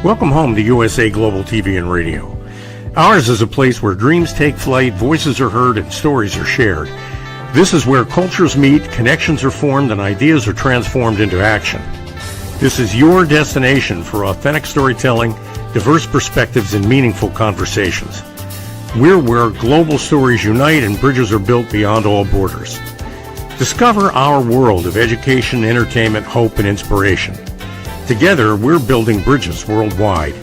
Welcome home to USA Global TV and Radio. Ours is a place where dreams take flight, voices are heard, and stories are shared. This is where cultures meet, connections are formed, and ideas are transformed into action. This is your destination for authentic storytelling, diverse perspectives, and meaningful conversations. We're where global stories unite and bridges are built beyond all borders. Discover our world of education, entertainment, hope, and inspiration. Together, we're building bridges worldwide.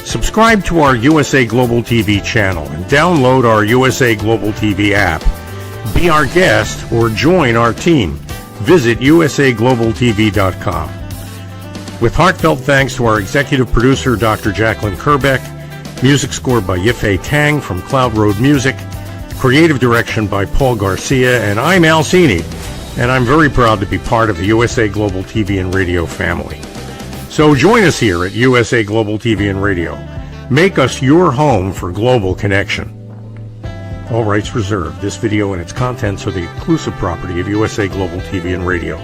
Subscribe to our USA Global TV channel and download our USA Global TV app. Be our guest or join our team. Visit usaglobaltv.com. With heartfelt thanks to our executive producer, Dr. Jacqueline Kerbeck, music scored by Yifei Tang from Cloud Road Music, creative direction by Paul Garcia, and I'm Al Cini, and I'm very proud to be part of the USA Global TV and Radio family. So join us here at USA Global TV and Radio. Make us your home for global connection. All rights reserved. This video and its contents are the exclusive property of USA Global TV and Radio.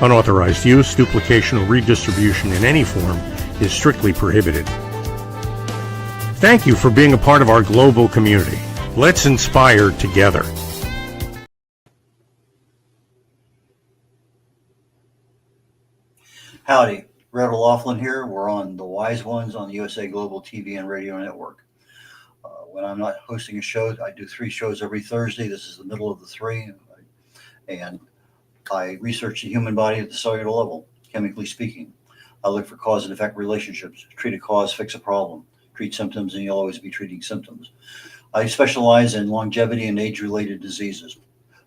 Unauthorized use, duplication, or redistribution in any form is strictly prohibited. Thank you for being a part of our global community. Let's inspire together. Howdy. Red O'Loughlin here. We're on The Wise Ones on the USA Global TV and Radio Network. When I'm not hosting a show, I do 3 shows every Thursday. This is the middle of the 3. And I research the human body at the cellular level, chemically speaking. I look for cause and effect relationships. Treat a cause, fix a problem. Treat symptoms, and you'll always be treating symptoms. I specialize in longevity and age-related diseases.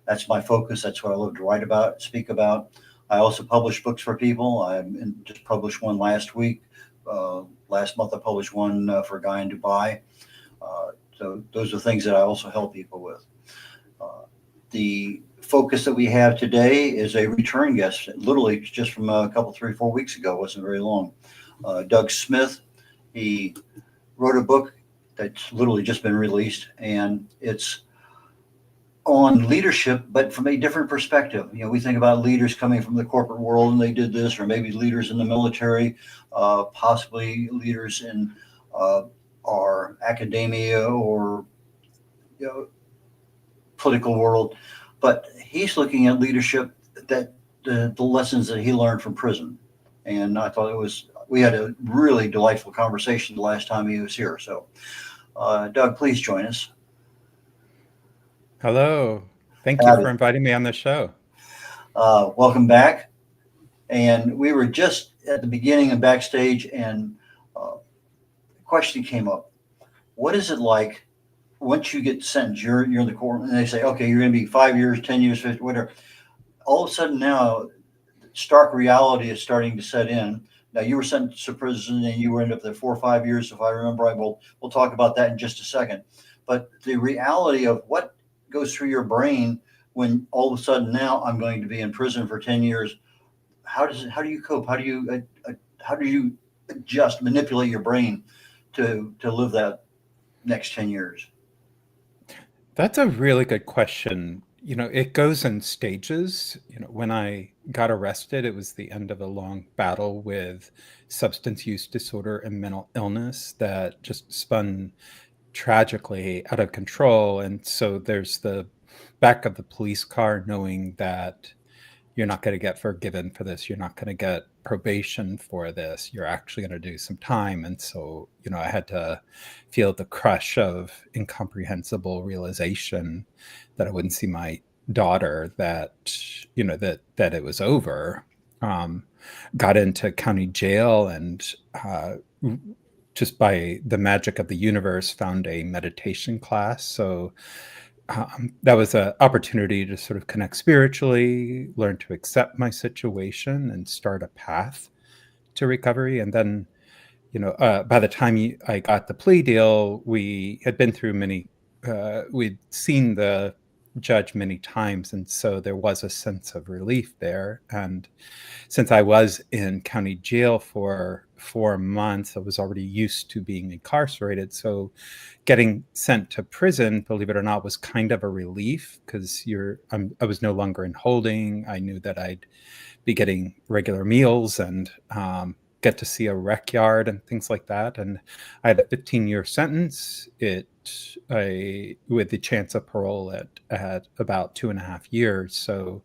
That's my focus. That's what I love to write about, speak about. I also publish books for people. I just published one last week. Last month I published one for a guy in Dubai. So those are things that I also help people with. The focus that we have today is a return guest, literally just from a couple, 3, 4 weeks ago. It wasn't very long. Doug Smith, he wrote a book that's literally just been released, and it's on leadership, but from a different perspective. You know, we think about leaders coming from the corporate world and they did this, or maybe leaders in the military, possibly leaders in our academia or political world. But he's looking at leadership, that the lessons that he learned from prison. And I thought we had a really delightful conversation the last time he was here. So Doug, please join us. Hello. Thank you for inviting me on the show. Welcome back. And we were just at the beginning and backstage, and a question came up. What is it like once you get sentenced? You're in the court, and they say, okay, you're going to be 5 years, 10 years, 50, whatever. All of a sudden now, stark reality is starting to set in. Now, you were sentenced to prison, and you ended up there 4 or 5 years, if I remember right. We'll talk about that in just a second. But the reality of what goes through your brain when all of a sudden now I'm going to be in prison for 10 years. How do you cope? How do you adjust, manipulate your brain to live that next 10 years? That's a really good question. You know, it goes in stages. You know, when I got arrested, it was the end of a long battle with substance use disorder and mental illness that just spun tragically out of control. And so there's the back of the police car knowing that you're not going to get forgiven for this. You're not going to get probation for this. You're actually going to do some time. And so, you know, I had to feel the crush of incomprehensible realization that I wouldn't see my daughter, that, you know, that it was over. Got into county jail and just by the magic of the universe, found a meditation class. So that was an opportunity to sort of connect spiritually, learn to accept my situation, and start a path to recovery. And then, you know, by the time I got the plea deal, we had been through we'd seen the judge many times. And so there was a sense of relief there. And since I was in county jail for 4 months, I was already used to being incarcerated. So getting sent to prison, believe it or not, was kind of a relief, because I was no longer in holding. I knew that I'd be getting regular meals and get to see a rec yard and things like that. And I had a 15-year sentence. With the chance of parole at about 2.5 years. So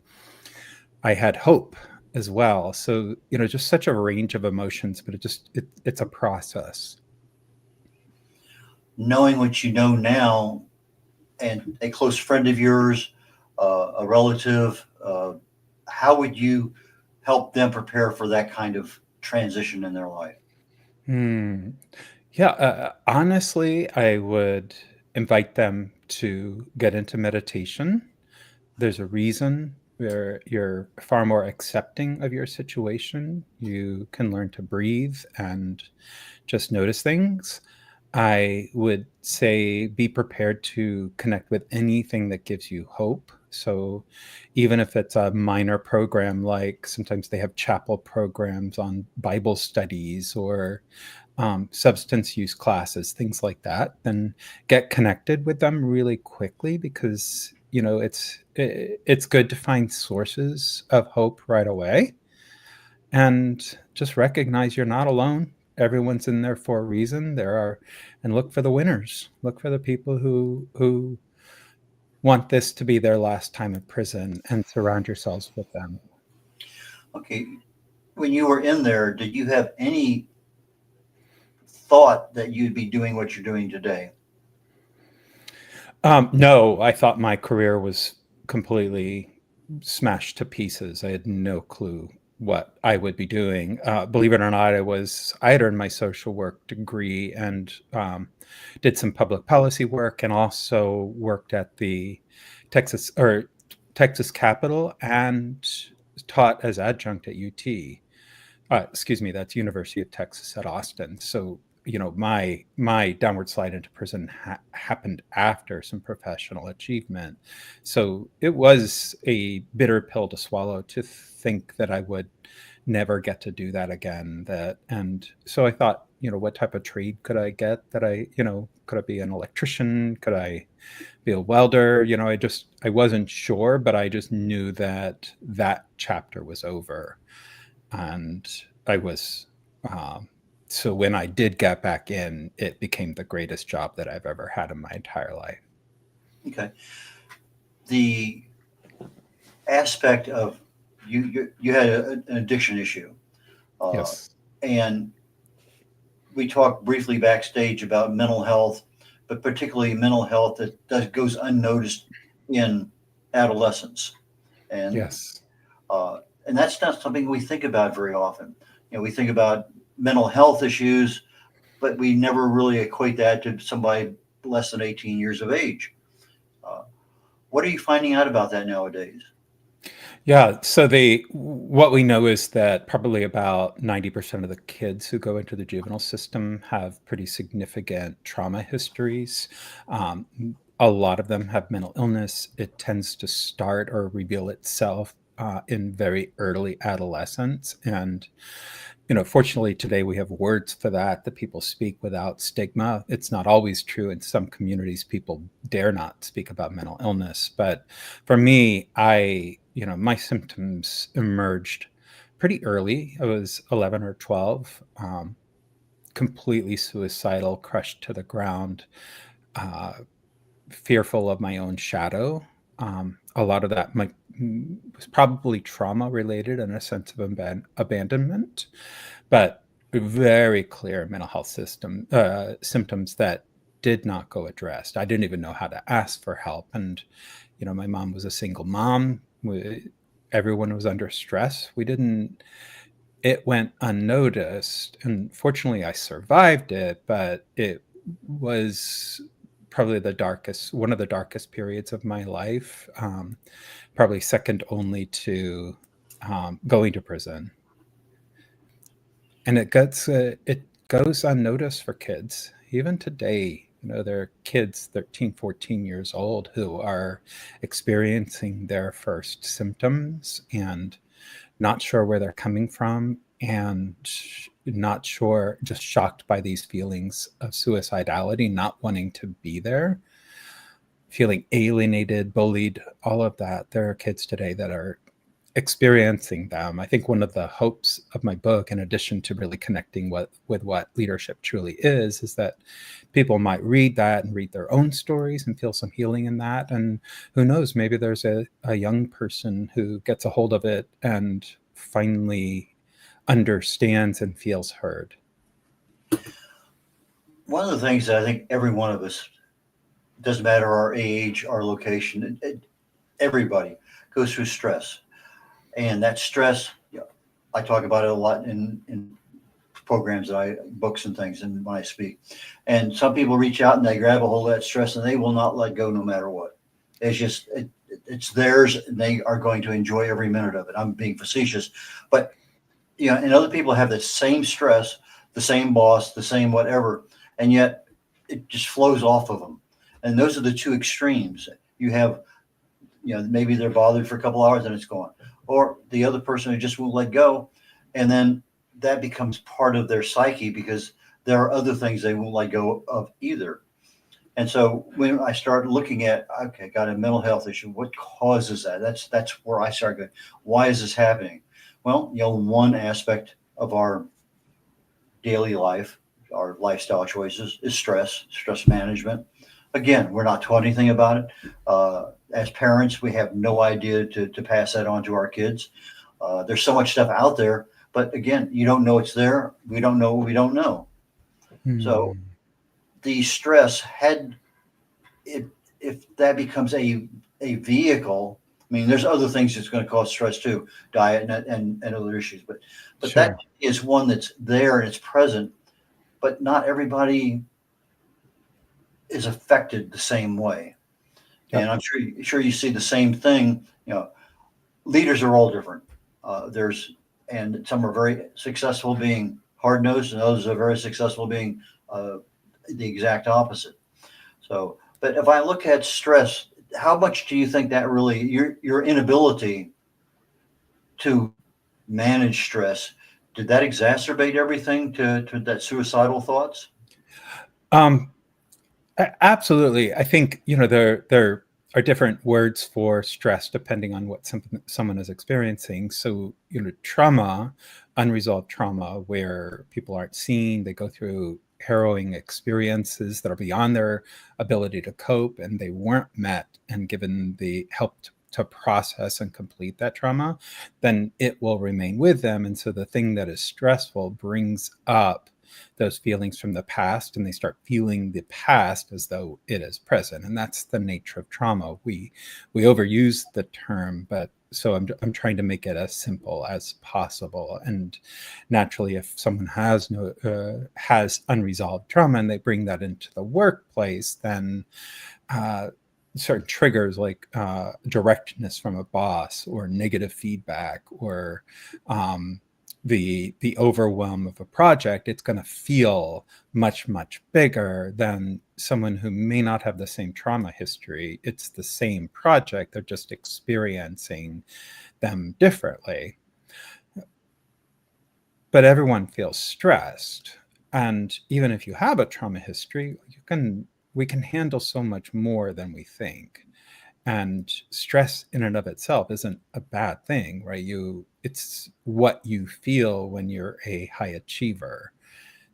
I had hope as well. So, just such a range of emotions, but it's a process. Knowing what you know now, and a close friend of yours, a relative, how would you help them prepare for that kind of transition in their life? Yeah, honestly, I would invite them to get into meditation. There's a reason where you're far more accepting of your situation. You can learn to breathe and just notice things. I would say be prepared to connect with anything that gives you hope. So even if it's a minor program, like sometimes they have chapel programs on Bible studies or substance use classes, things like that, then get connected with them really quickly, because it's good to find sources of hope right away, and just recognize you're not alone. Everyone's in there for a reason. And look for the winners. Look for the people who want this to be their last time in prison, and surround yourselves with them. Okay. When you were in there, did you have any thought that you'd be doing what you're doing today? No, I thought my career was completely smashed to pieces. I had no clue what I would be doing. Believe it or not, I had earned my social work degree and did some public policy work, and also worked at the Texas Capitol and taught as adjunct at UT. Excuse me, that's University of Texas at Austin. So my downward slide into prison happened after some professional achievement. So it was a bitter pill to swallow to think that I would never get to do that again. And so I thought, what type of trade could I get? Could I be an electrician? Could I be a welder? I wasn't sure, but I just knew that chapter was over. And I was, so when I did get back in, it became the greatest job that I've ever had in my entire life. Okay. The aspect of you had an addiction issue. Yes. And we talked briefly backstage about mental health, but particularly mental health that goes unnoticed in adolescence. And Yes. And that's not something we think about very often. We think about mental health issues, but we never really equate that to somebody less than 18 years of age. What are you finding out about that nowadays? Yeah. So what we know is that probably about 90% of the kids who go into the juvenile system have pretty significant trauma histories. A lot of them have mental illness. It tends to start or reveal itself in very early adolescence. And, fortunately today we have words for that people speak without stigma. It's not always true. In some communities, people dare not speak about mental illness. But for me, my symptoms emerged pretty early. I was 11 or 12, completely suicidal, crushed to the ground, fearful of my own shadow. A lot of that was probably trauma related and a sense of abandonment, but very clear mental health symptoms that did not go addressed. I didn't even know how to ask for help. And, my mom was a single mom. Everyone was under stress. It went unnoticed. And fortunately, I survived it, but it was probably one of the darkest periods of my life, probably second only to going to prison. And it goes unnoticed for kids. Even today, there are kids 13, 14 years old who are experiencing their first symptoms and not sure where they're coming from, and not sure, just shocked by these feelings of suicidality, not wanting to be there, feeling alienated, bullied, all of that. There are kids today that are experiencing them. I think one of the hopes of my book, in addition to really connecting with what leadership truly is that people might read that and read their own stories and feel some healing in that. And who knows, maybe there's a young person who gets a hold of it and finally understands and feels heard. One of the things that I think every one of us, doesn't matter our age, our location, everybody goes through stress. And that stress, I talk about it a lot in programs books and things, and when I speak. And some people reach out and they grab a hold of that stress and they will not let go no matter what. It's just, it's theirs, and they are going to enjoy every minute of it. I'm being facetious, but and other people have the same stress, the same boss, the same whatever, and yet it just flows off of them. And those are the two extremes. You have, maybe they're bothered for a couple hours and it's gone. Or the other person who just won't let go. And then that becomes part of their psyche because there are other things they won't let go of either. And so when I start looking at, okay, got a mental health issue, what causes that? That's where I start going, why is this happening? Well, one aspect of our daily life, our lifestyle choices, is stress management. Again, we're not taught anything about it. As parents, we have no idea to pass that on to our kids. There's so much stuff out there, but again, you don't know it's there. We don't know what we don't know. So the stress if that becomes a vehicle, I mean, there's other things that's going to cause stress too, diet and other issues, but Sure. That is one that's there and it's present, but not everybody is affected the same way. Yep. And I'm sure you see the same thing. Leaders are all different. And some are very successful being hard-nosed, and others are very successful being the exact opposite. So, but if I look at stress, how much do you think that really your inability to manage stress, did that exacerbate everything to that suicidal thoughts? Absolutely. I think, there are different words for stress depending on what someone is experiencing. So, trauma, unresolved trauma, where people aren't seen, they go through harrowing experiences that are beyond their ability to cope, and they weren't met and given the help to process and complete that trauma, then it will remain with them. And so the thing that is stressful brings up those feelings from the past, and they start feeling the past as though it is present. And that's the nature of trauma. We overuse the term, but so I'm trying to make it as simple as possible. And naturally, if someone has unresolved trauma and they bring that into the workplace, then certain triggers like directness from a boss or negative feedback or the overwhelm of a project, it's going to feel much, much bigger than someone who may not have the same trauma history. It's the same project, they're just experiencing them differently. But everyone feels stressed. And even if you have a trauma history, we can handle so much more than we think. And stress in and of itself isn't a bad thing, right? It's what you feel when you're a high achiever.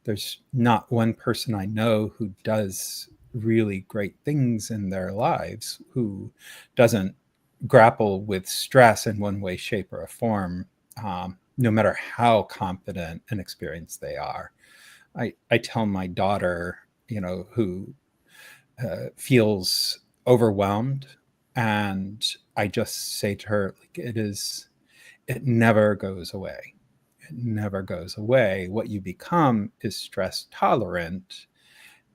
There's not one person I know who does really great things in their lives who doesn't grapple with stress in one way, shape, or a form, no matter how confident and experienced they are. I tell my daughter, who feels overwhelmed, and I just say to her, it never goes away. It never goes away. What you become is stress tolerant,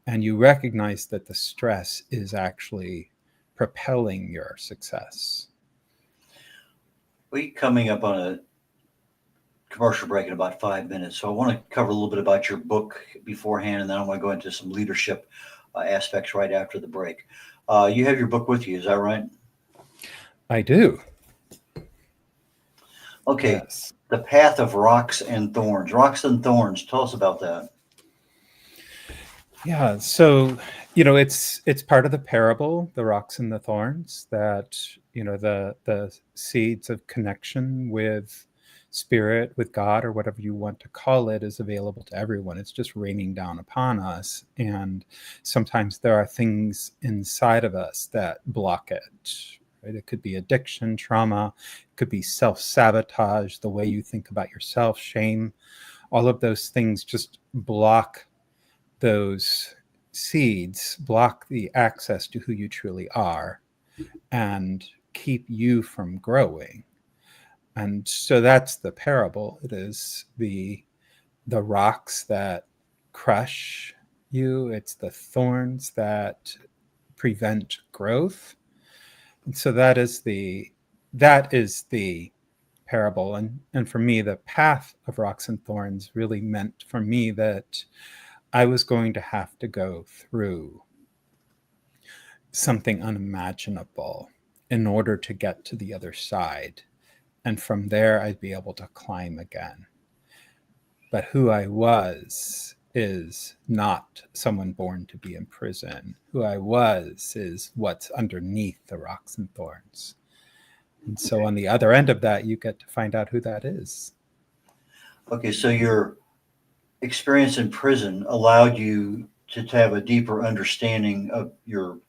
and you recognize that the stress is actually propelling your success. We're coming up on a commercial break in about 5 minutes. So I want to cover a little bit about your book beforehand, and then I want to go into some leadership aspects right after the break. You have your book with you, is that right? I do. Okay. Yes. The Path of Rocks and Thorns. Rocks and Thorns. Tell us about that. Yeah, so it's part of the parable, the rocks and the thorns, that the seeds of connection with spirit, with God, or whatever you want to call it, is available to everyone. It's just raining down upon us, and sometimes there are things inside of us that block it. Right? It could be addiction, trauma, it could be self-sabotage, the way you think about yourself, shame. All of those things just block those seeds, block the access to who you truly are, and keep you from growing. And so that's the parable. It is the rocks that crush you, it's the thorns that prevent growth. And so that is the parable. And for me, the path of rocks and thorns really meant for me that I was going to have to go through something unimaginable in order to get to the other side. And from there, I'd be able to climb again. But who I was is not someone born to be in prison. Who I was is what's underneath the rocks and thorns. And so on the other end of that, you get to find out who that is. Okay, so your experience in prison allowed you to have a deeper understanding of your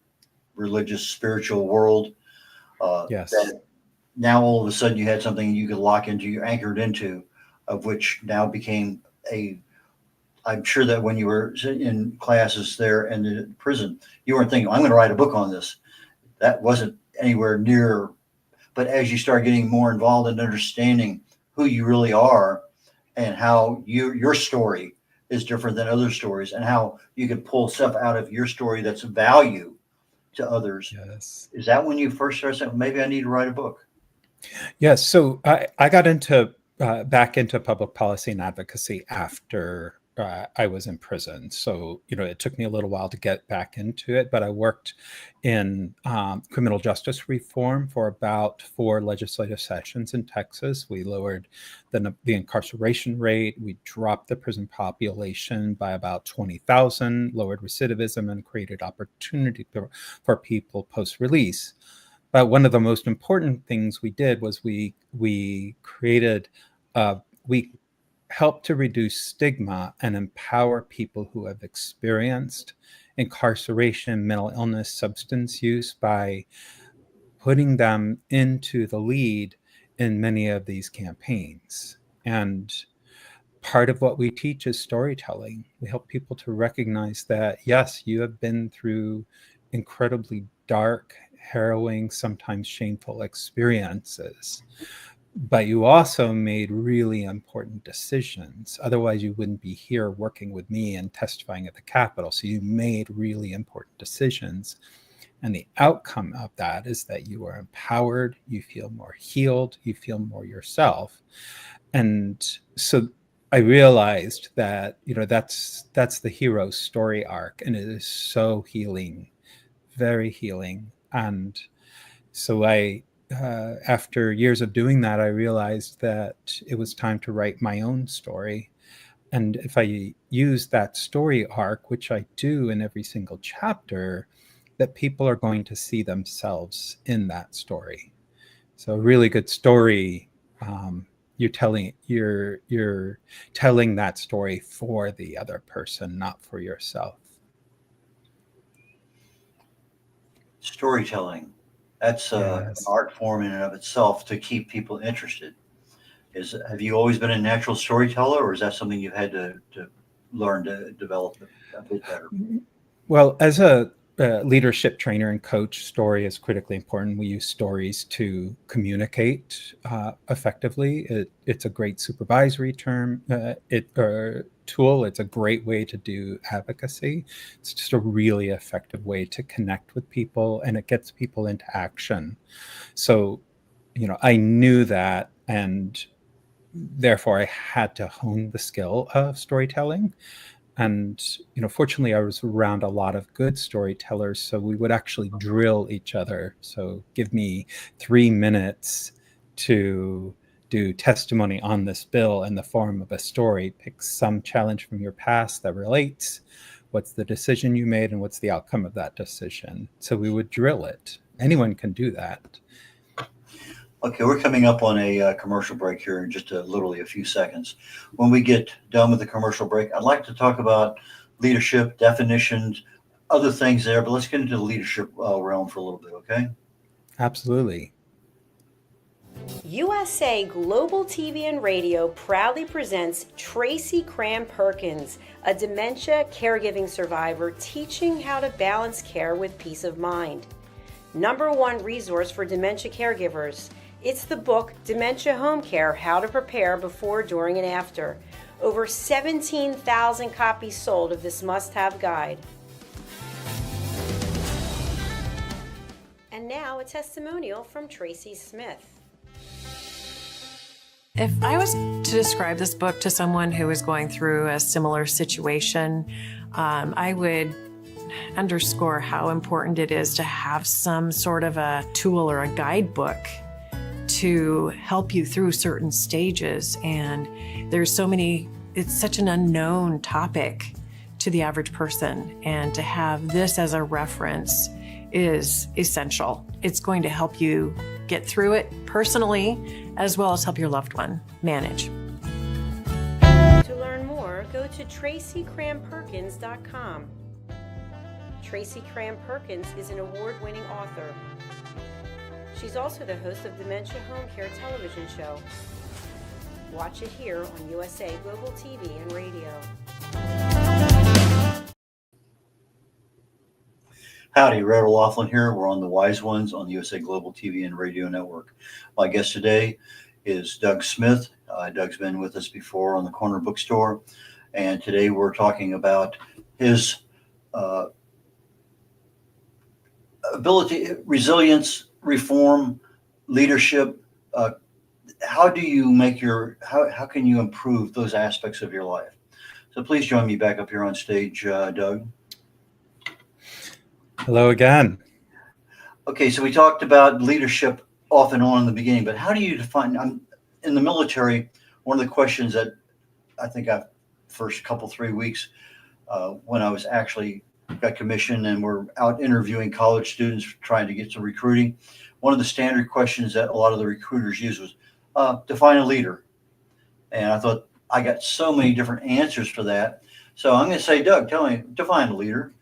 religious, spiritual world. Yes. That now all of a sudden you had something you could lock into, you're anchored into, of which now became I'm sure that when you were in classes there and in prison, you weren't thinking, I'm going to write a book on this. That wasn't anywhere near. But as you start getting more involved in understanding who you really are and how your story is different than other stories, and how you can pull stuff out of your story that's of value to others. Yes. Is that when you first started saying, maybe I need to write a book? Yes. So I got into back into public policy and advocacy after I was in prison. So, it took me a little while to get back into it, but I worked in criminal justice reform for about 4 legislative sessions in Texas. We lowered the incarceration rate. We dropped the prison population by about 20,000, lowered recidivism, and created opportunity for people post-release. But one of the most important things we did was we created, we helped to reduce stigma and empower people who have experienced incarceration, mental illness, substance use, by putting them into the lead in many of these campaigns. And part of what we teach is storytelling. We help people to recognize that, yes, you have been through incredibly dark, harrowing, sometimes shameful experiences, but you also made really important decisions. Otherwise, you wouldn't be here working with me and testifying at the Capitol. So you made really important decisions. And the outcome of that is that you are empowered, you feel more healed, you feel more yourself. And so I realized that, that's the hero's story arc, and it is so healing, very healing. And so after years of doing that, I realized that it was time to write my own story. And if I use that story arc, which I do in every single chapter, that people are going to see themselves in that story. So a really good story, you're telling that story for the other person, not for yourself. Storytelling. That's an Yes. art form in and of itself to keep people interested. Have you always been a natural storyteller, or is that something you've had to learn to develop a bit better? Well, as a leadership trainer and coach, story is critically important. We use stories to communicate effectively. It's a great supervisory tool. It's a great way to do advocacy. It's just a really effective way to connect with people, and it gets people into action. So, I knew that, and therefore I had to hone the skill of storytelling. And fortunately, I was around a lot of good storytellers, so we would actually drill each other. So give me 3 minutes to do testimony on this bill in the form of a story. Pick some challenge from your past that relates. What's the decision you made and what's the outcome of that decision? So we would drill it. Anyone can do that. Okay, we're coming up on a commercial break here in just literally a few seconds. When we get done with the commercial break, I'd like to talk about leadership, definitions, other things there, but let's get into the leadership realm for a little bit, okay? Absolutely. USA Global TV and Radio proudly presents Tracy Cram Perkins, a dementia caregiving survivor teaching how to balance care with peace of mind. #1 resource for dementia caregivers. It's the book Dementia Home Care: How to Prepare Before, During, and After. Over 17,000 copies sold of this must-have guide. And now a testimonial from Tracy Smith. If I was to describe this book to someone who is going through a similar situation, I would underscore how important it is to have some sort of a tool or a guidebook to help you through certain stages. And there's so many, it's such an unknown topic to the average person. And to have this as a reference is essential. It's going to help you get through it personally, as well as help your loved one manage. To learn more, go to TracyCramPerkins.com. Tracy Cram Perkins is an award-winning author. She's also the host of Dementia Home Care television show. Watch it here on USA Global TV and Radio. Howdy, Red O'Loughlin here. We're on the Wise Ones on the USA Global TV and Radio Network. My guest today is Doug Smith. Doug's been with us before on the Corner Bookstore, and today we're talking about his ability, resilience, reform, leadership. How do you make how can you improve those aspects of your life? So please join me back up here on stage, Doug. Hello again. Okay, so we talked about leadership off and on in the beginning, but how do you define, in the military, one of the questions that I think I've first couple, 3 weeks, when I was actually got commissioned and we're out interviewing college students trying to get some recruiting, one of the standard questions that a lot of the recruiters use was, define a leader. And I thought I got so many different answers for that. So I'm going to say, Doug, tell me, define a leader.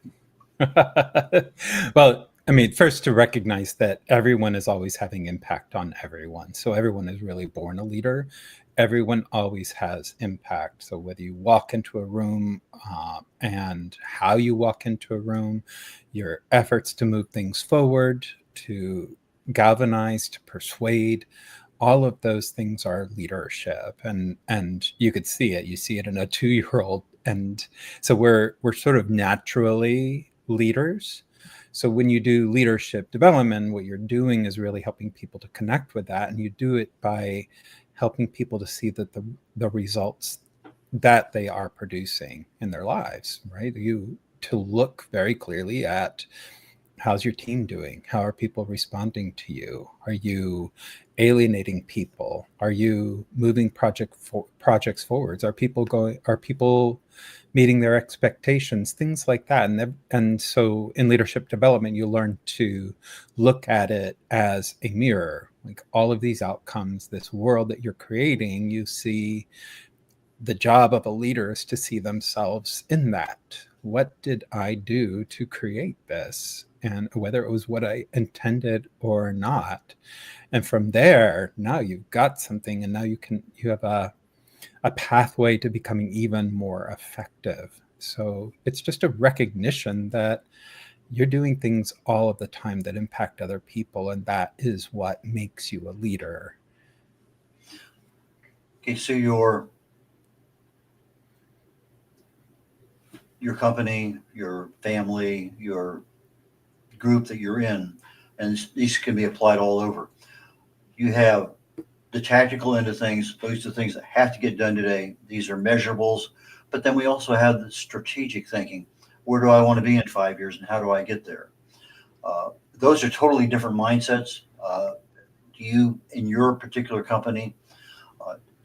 Well, I mean, first to recognize that everyone is always having impact on everyone. So everyone is really born a leader. Everyone always has impact. So whether you walk into a room and how you walk into a room, your efforts to move things forward, to galvanize, to persuade, all of those things are leadership. And you could see it. You see it in a 2-year-old. And so we're sort of naturally leaders. So when you do leadership development, what you're doing is really helping people to connect with that. And you do it by helping people to see that the results that they are producing in their lives, right? You to look very clearly at, how's your team doing? How are people responding to you? Are you alienating people? Are you moving projects forwards? Are people meeting their expectations? Things like that. And so in leadership development, you learn to look at it as a mirror. Like all of these outcomes, this world that you're creating, you see the job of a leader is to see themselves in that. What did I do to create this? And whether it was what I intended or not. And from there, now you've got something, and now you have a pathway to becoming even more effective. So it's just a recognition that you're doing things all of the time that impact other people, and that is what makes you a leader. Okay, so your company, your family, your group that you're in, and these can be applied all over. You have the tactical end of things. Those are the things that have to get done today. These are measurables. But then we also have the strategic thinking. Where do I want to be in 5 years, and how do I get there? Those are totally different mindsets. Do you, in your particular company,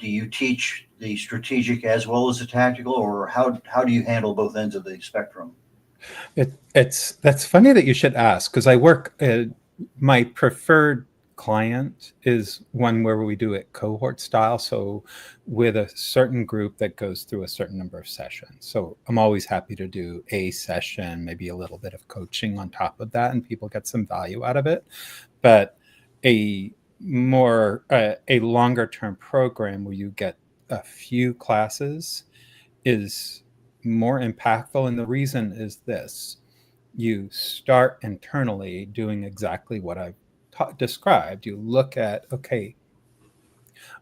do you teach the strategic as well as the tactical, or how do you handle both ends of the spectrum? That's funny that you should ask, because I work. My preferred client is one where we do it cohort style, so with a certain group that goes through a certain number of sessions. So I'm always happy to do a session, maybe a little bit of coaching on top of that, and people get some value out of it. But a a longer term program where you get a few classes is more impactful. And the reason is this: you start internally doing exactly what I've described. You look at, okay,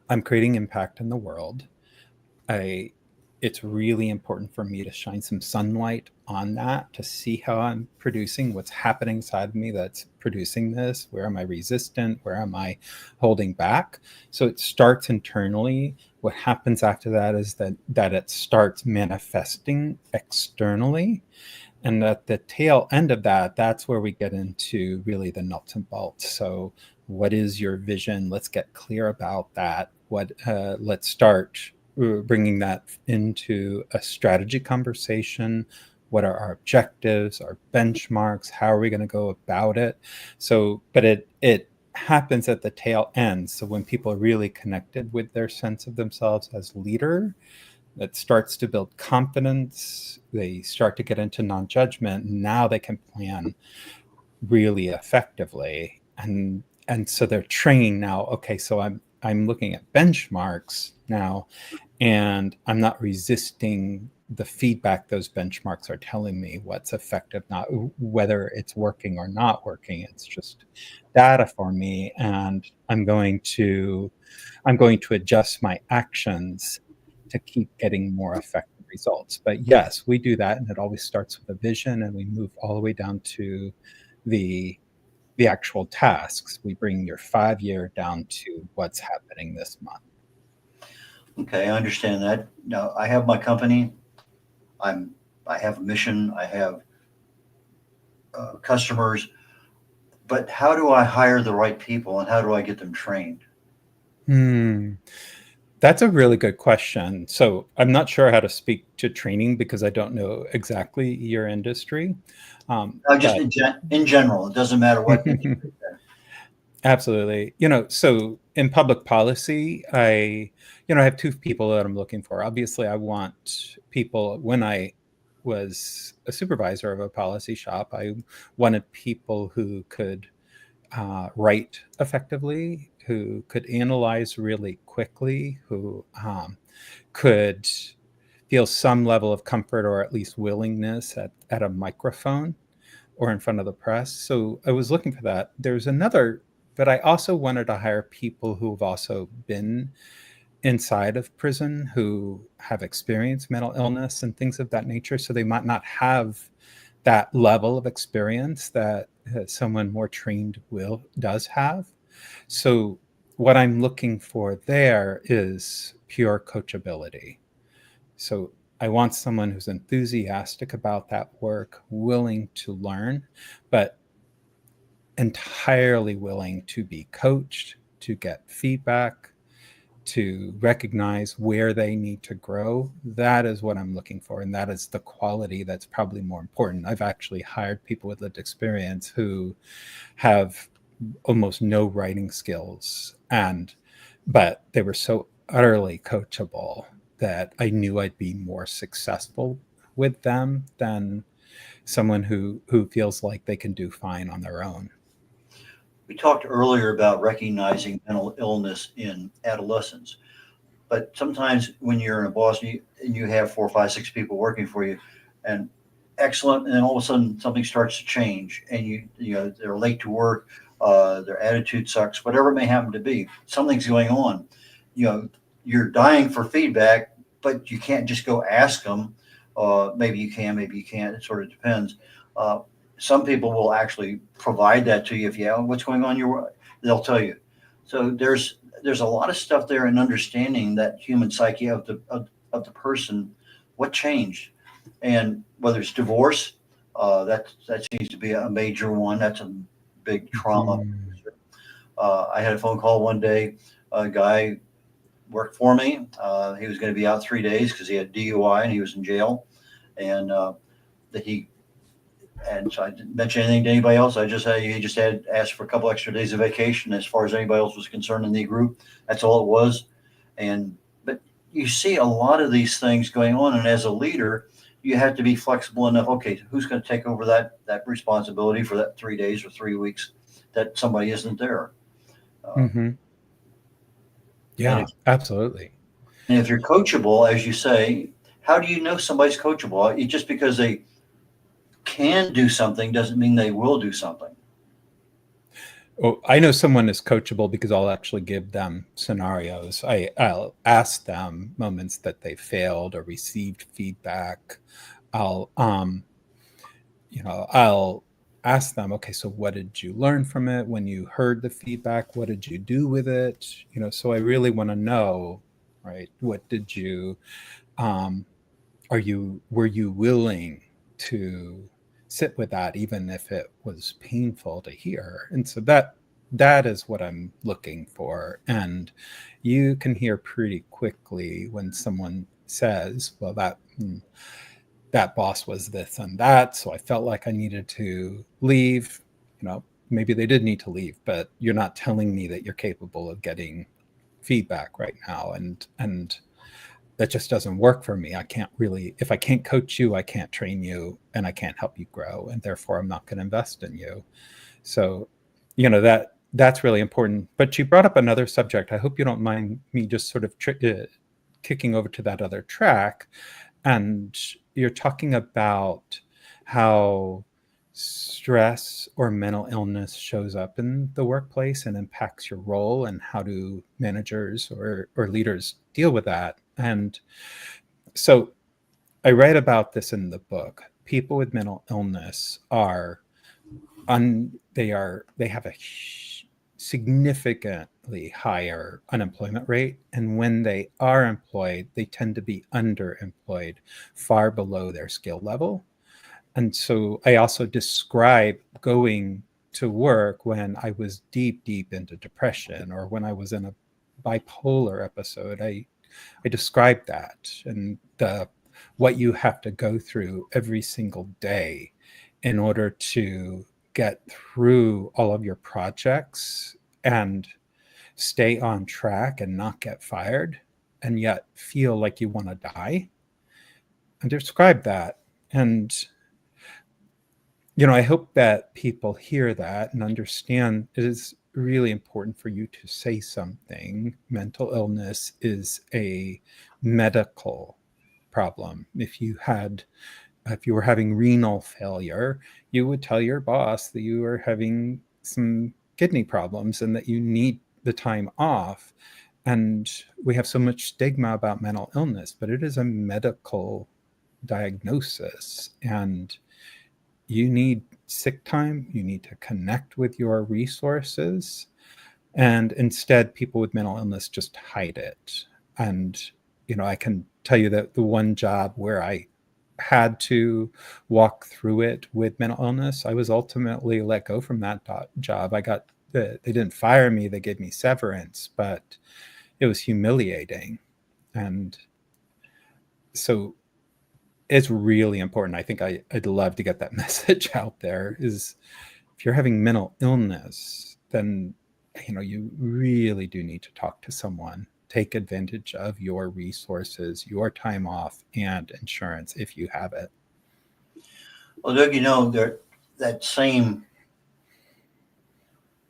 I'm creating impact in the world. It's really important for me to shine some sunlight on that, to see how I'm producing, what's happening inside of me that's producing this. Where am I resistant? Where am I holding back? So it starts internally. What happens after that is that it starts manifesting externally. And at the tail end of that, that's where we get into really the nuts and bolts. So what is your vision? Let's get clear about that. Let's start bringing that into a strategy conversation. What are our objectives, our benchmarks? How are we going to go about it? So, but it happens at the tail end. So when people are really connected with their sense of themselves as leader, that starts to build confidence. They start to get into non-judgment. Now they can plan really effectively. And so they're trained now. Okay, so I'm looking at benchmarks now, and I'm not resisting the feedback those benchmarks are telling me what's effective, not whether it's working or not working. It's just data for me, and I'm going to adjust my actions to keep getting more effective results. But yes, we do that, and it always starts with a vision, and we move all the way down to the actual tasks. We bring your 5-year down to what's happening this month. Okay, I understand that. Now, I have my company. I have a mission. I have customers. But how do I hire the right people, and how do I get them trained? That's a really good question. So I'm not sure how to speak to training because I don't know exactly your industry. Just in general, it doesn't matter what. Absolutely. So in public policy, I have two people that I'm looking for. Obviously, I want people. When I was a supervisor of a policy shop, I wanted people who could write effectively, who could analyze really quickly, who could feel some level of comfort or at least willingness at a microphone or in front of the press. So I was looking for that. There's another, but I also wanted to hire people who have also been inside of prison, who have experienced mental illness and things of that nature. So they might not have that level of experience that someone more trained does have. So what I'm looking for there is pure coachability. So I want someone who's enthusiastic about that work, willing to learn, but entirely willing to be coached, to get feedback, to recognize where they need to grow. That is what I'm looking for. And that is the quality that's probably more important. I've actually hired people with lived experience who have almost no writing skills, but they were so utterly coachable that I knew I'd be more successful with them than someone who feels like they can do fine on their own. We talked earlier about recognizing mental illness in adolescents, but sometimes when you're in a boss and you have 4, 5, 6 people working for you, and excellent, and then all of a sudden something starts to change, and they're late to work, their attitude sucks, whatever it may happen to be, something's going on. You're dying for feedback, but you can't just go ask them. Maybe you can, maybe you can't. It sort of depends. Some people will actually provide that to you. If what's going on, they'll tell you. So there's a lot of stuff there in understanding that human psyche of the person, what changed, and whether it's divorce, that seems to be a major one. That's a big trauma. I had a phone call one day. A guy worked for me. He was going to be out 3 days because he had DUI and he was in jail. And so I didn't mention anything to anybody else. He just had asked for a couple extra days of vacation as far as anybody else was concerned in the group. That's all it was. But you see a lot of these things going on. And as a leader, you have to be flexible enough. Okay, who's going to take over that responsibility for that 3 days or 3 weeks that somebody isn't there? Yeah, absolutely. And if you're coachable, as you say, how do you know somebody's coachable? Just because they can do something doesn't mean they will do something. Oh, I know someone is coachable because I'll actually give them scenarios. I'll ask them moments that they failed or received feedback. I'll ask them, okay, so what did you learn from it? When you heard the feedback, what did you do with it? So I really want to know, right? What did you, were you willing to sit with that, even if it was painful to hear? And so that is what I'm looking for. And you can hear pretty quickly when someone says, well, that boss was this and that, so I felt like I needed to leave. Maybe they did need to leave, but you're not telling me that you're capable of getting feedback right now. And that just doesn't work for me. If I can't coach you, I can't train you, and I can't help you grow, and therefore I'm not going to invest in you. So, that's really important. But you brought up another subject. I hope you don't mind me just sort of kicking over to that other track. And you're talking about how stress or mental illness shows up in the workplace and impacts your role, and how do managers or leaders deal with that. And so I write about this in the book. People with mental illness they have a significantly higher unemployment rate. And when they are employed, they tend to be underemployed, far below their skill level. And so I also describe going to work when I was deep into depression, or when I was in a bipolar episode. I described that, and what you have to go through every single day in order to get through all of your projects and stay on track and not get fired, and yet feel like you want to die. And describe that. And I hope that people hear that and understand it is really important for you to say something. Mental illness is a medical problem. If you were having renal failure, you would tell your boss that you were having some kidney problems and that you need the time off. And we have so much stigma about mental illness, but it is a medical diagnosis, and you need sick time. You need to connect with your resources. And instead, people with mental illness just hide it. And, I can tell you that the one job where I had to walk through it with mental illness, I was ultimately let go from that job. They didn't fire me, they gave me severance, but it was humiliating. And so it's really important. I think I'd love to get that message out there, is if you're having mental illness, then, you really do need to talk to someone. Take advantage of your resources, your time off, and insurance if you have it. Well, Doug, that same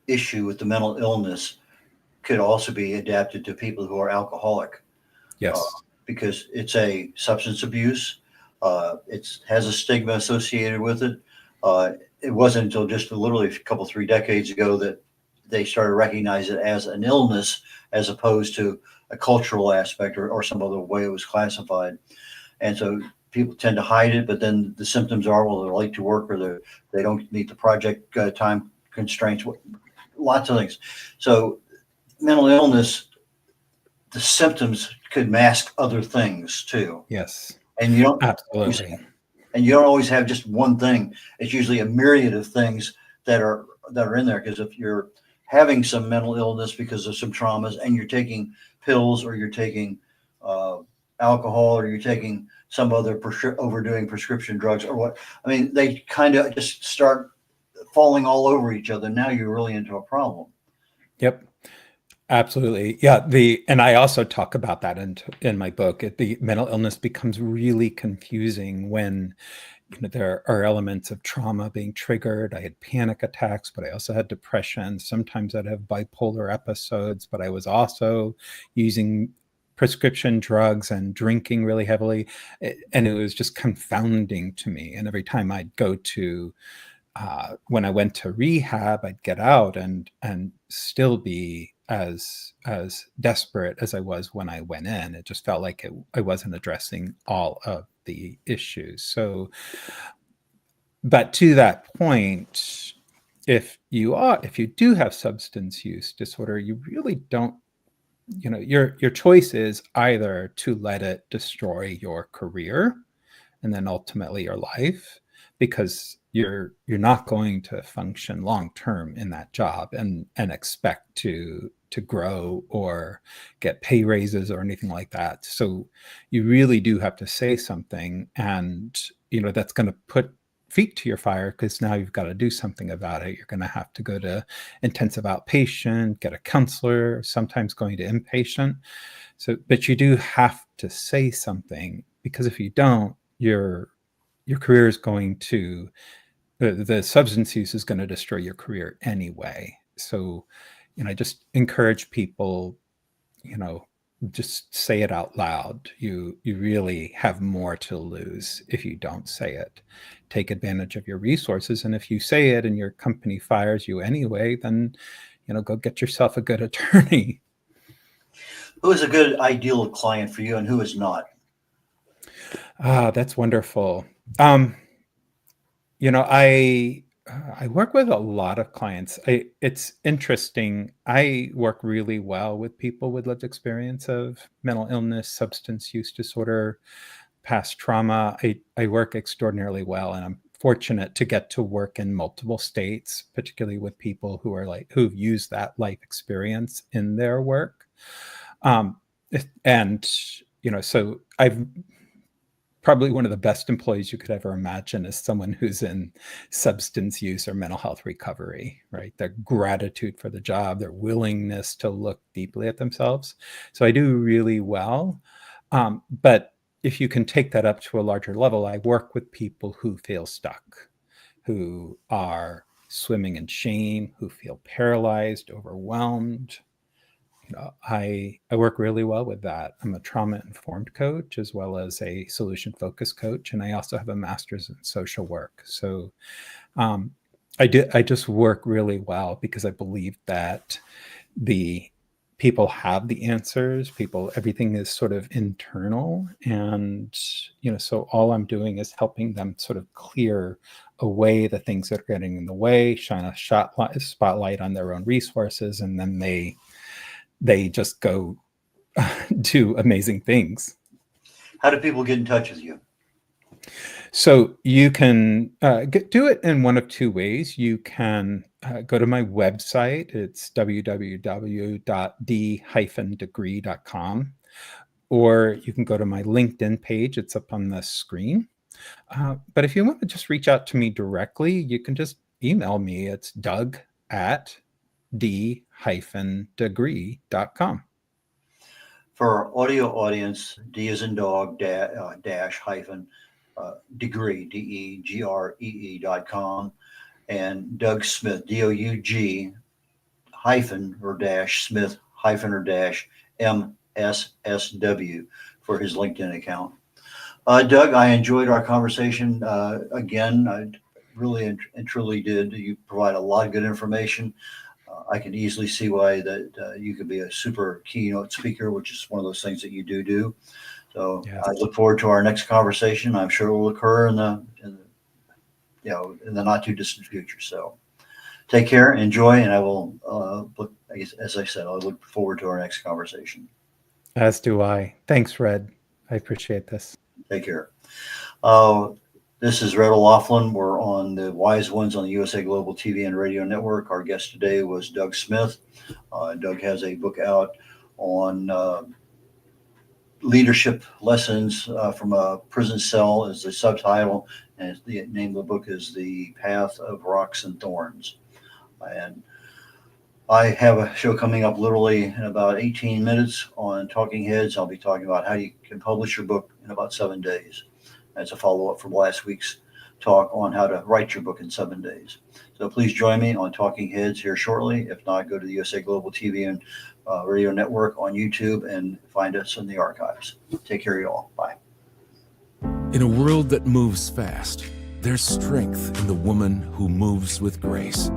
issue with the mental illness could also be adapted to people who are alcoholic. Yes. Because it's a substance abuse. It has a stigma associated with it. It wasn't until just literally a couple, 3 decades ago that they started recognizing it as an illness, as opposed to a cultural aspect or some other way it was classified. And so people tend to hide it, but then the symptoms are, well, they're late to work, or they don't meet the project time constraints, lots of things. So mental illness, the symptoms could mask other things too. Yes. And you don't absolutely. And you don't always have just one thing. It's usually a myriad of things that are in there. Because if you're having some mental illness because of some traumas, and you're taking pills, or you're taking alcohol, or you're taking some other overdoing prescription drugs, or what. I mean, they kind of just start falling all over each other. Now you're really into a problem. Yep. Absolutely. Yeah. And I also talk about that in my book. The mental illness becomes really confusing when there are elements of trauma being triggered. I had panic attacks, but I also had depression. Sometimes I'd have bipolar episodes, but I was also using prescription drugs and drinking really heavily. And it was just confounding to me. And every time I'd go to, when I went to rehab, I'd get out and still be as desperate as I was when I went in. It just felt like I wasn't addressing all of the issues. So, but to that point, if you do have substance use disorder, you really don't, your choice is either to let it destroy your career and then ultimately your life, because you're not going to function long term in that job and expect to grow or get pay raises or anything like that. So you really do have to say something, and that's going to put feet to your fire, because now you've got to do something about it. You're going to have to go to intensive outpatient, get a counselor, sometimes going to inpatient. So, but you do have to say something, because if you don't, your career is going to, the substance use is going to destroy your career anyway. So, I just encourage people, just say it out loud. You really have more to lose if you don't say it. Take advantage of your resources. And if you say it and your company fires you anyway, then, go get yourself a good attorney. Who is a good ideal client for you, and who is not? That's wonderful. I work with a lot of clients. It's interesting. I work really well with people with lived experience of mental illness, substance use disorder, past trauma. I work extraordinarily well, and I'm fortunate to get to work in multiple states, particularly with people who've used that life experience in their work. So I've probably one of the best employees you could ever imagine is someone who's in substance use or mental health recovery, right? Their gratitude for the job, their willingness to look deeply at themselves. So I do really well. But if you can take that up to a larger level, I work with people who feel stuck, who are swimming in shame, who feel paralyzed, overwhelmed. I work really well with that. I'm a trauma-informed coach as well as a solution-focused coach, and I also have a master's in social work. So I just work really well because I believe that the people have the answers. Everything is sort of internal, and so all I'm doing is helping them sort of clear away the things that are getting in the way, shine a spotlight on their own resources, and then they just go do amazing things. How do people get in touch with you? So you can do it in one of two ways. You can go to my website. It's www.d-degree.com. Or you can go to my LinkedIn page. It's up on the screen. But if you want to just reach out to me directly, you can just email me. It's doug@d-degree.com. For our audio audience, D as in dog, dash hyphen degree, DEGREE.com, and Doug Smith, DOUG hyphen or dash Smith hyphen or dash MSSW for his LinkedIn account. Doug, I enjoyed our conversation. Again, I really and truly did. You provide a lot of good information. I can easily see why that you could be a super keynote speaker, which is one of those things that you do. So yes. I look forward to our next conversation. I'm sure it will occur in the not too distant future. So take care, enjoy, and I will look. I guess, as I said, I look forward to our next conversation. As do I. Thanks, Red. I appreciate this. Take care. This is Red O'Loughlin. We're on the Wise Ones on the USA Global TV and Radio Network. Our guest today was Doug Smith. Doug has a book out on leadership lessons from a prison cell is the subtitle, and the name of the book is The Path of Rocks and Thorns. And I have a show coming up literally in about 18 minutes on Talking Heads. I'll be talking about how you can publish your book in about 7 days. That's a follow-up from last week's talk on how to write your book in 7 days. So please join me on Talking Heads here shortly. If not, go to the USA Global TV and Radio Network on YouTube and find us in the archives. Take care of you all. Bye. In a world that moves fast, there's strength in the woman who moves with grace.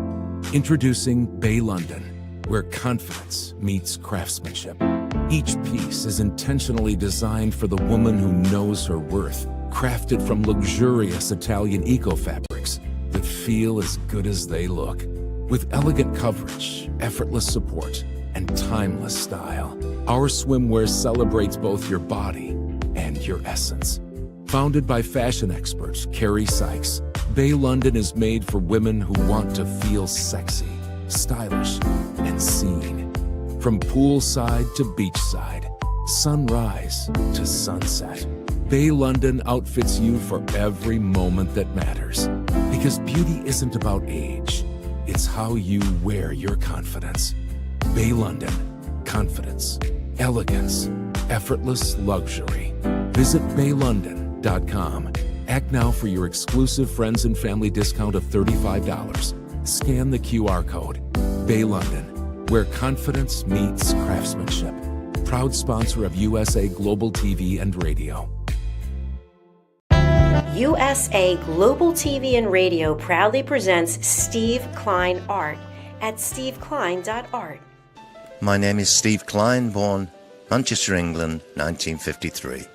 Introducing Bay London, where confidence meets craftsmanship. Each piece is intentionally designed for the woman who knows her worth, crafted from luxurious Italian eco-fabrics that feel as good as they look. With elegant coverage, effortless support, and timeless style, our swimwear celebrates both your body and your essence. Founded by fashion expert Carrie Sykes, Bay London is made for women who want to feel sexy, stylish, and seen. From poolside to beachside, sunrise to sunset, Bay London outfits you for every moment that matters. Because beauty isn't about age, it's how you wear your confidence. Bay London, confidence, elegance, effortless luxury. Visit baylondon.com. Act now for your exclusive friends and family discount of $35. Scan the QR code. Bay London, where confidence meets craftsmanship. Proud sponsor of USA Global TV and Radio. USA Global TV and Radio proudly presents Steve Klein Art at steveklein.art. My name is Steve Klein, born Manchester, England, 1953.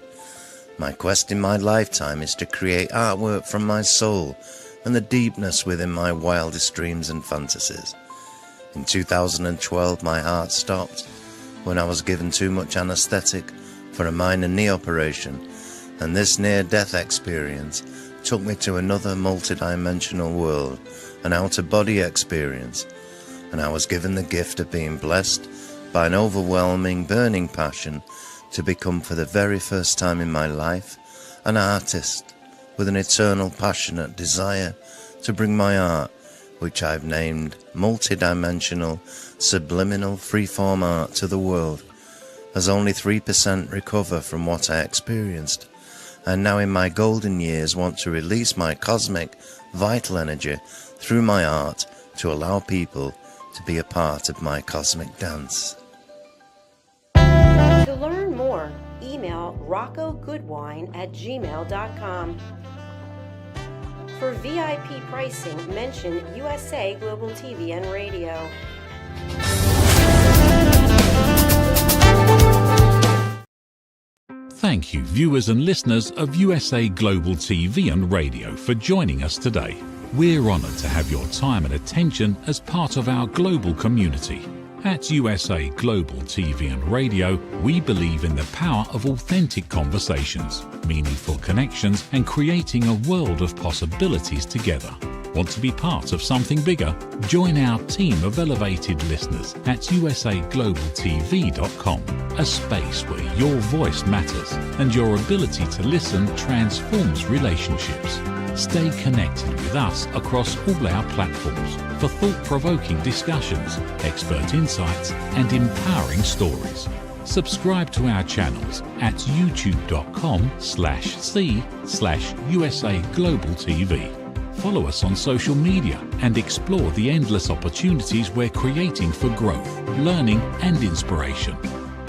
My quest in my lifetime is to create artwork from my soul and the deepness within my wildest dreams and fantasies. In 2012, my heart stopped when I was given too much anesthetic for a minor knee operation, and this near-death experience took me to another multi-dimensional world, an out-of-body experience, and I was given the gift of being blessed by an overwhelming, burning passion to become, for the very first time in my life, an artist with an eternal, passionate desire to bring my art, which I've named multi-dimensional, subliminal, freeform art, to the world, as only 3% recover from what I experienced, and now in my golden years want to release my cosmic, vital energy through my art to allow people to be a part of my cosmic dance. To learn more, email roccogoodwine@gmail.com. For VIP pricing, mention USA Global TV and Radio. Thank you, viewers and listeners of USA Global TV and Radio, for joining us today. We're honoured to have your time and attention as part of our global community. At USA Global TV and Radio, we believe in the power of authentic conversations, meaningful connections, and creating a world of possibilities together. Want to be part of something bigger? Join our team of elevated listeners at usaglobaltv.com, a space where your voice matters and your ability to listen transforms relationships. Stay connected with us across all our platforms for thought-provoking discussions, expert insights, and empowering stories. Subscribe to our channels at youtube.com/c/USA Global TV. Follow us on social media and explore the endless opportunities we're creating for growth, learning, and inspiration.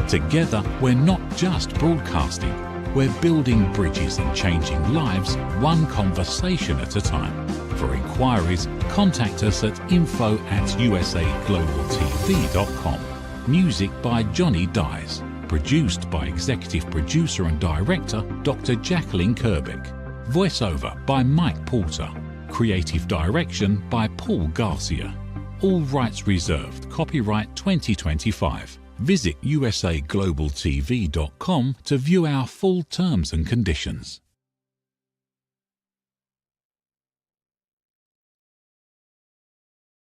Together, we're not just broadcasting, we're building bridges and changing lives one conversation at a time. For inquiries, contact us at info@usaglobaltv.com. Music by Johnny Dyes. Produced by Executive Producer and Director Dr. Jacqueline Kerbeck. Voiceover by Mike Porter. Creative Direction by Paul Garcia. All rights reserved. Copyright 2025. Visit usaglobaltv.com to view our full terms and conditions.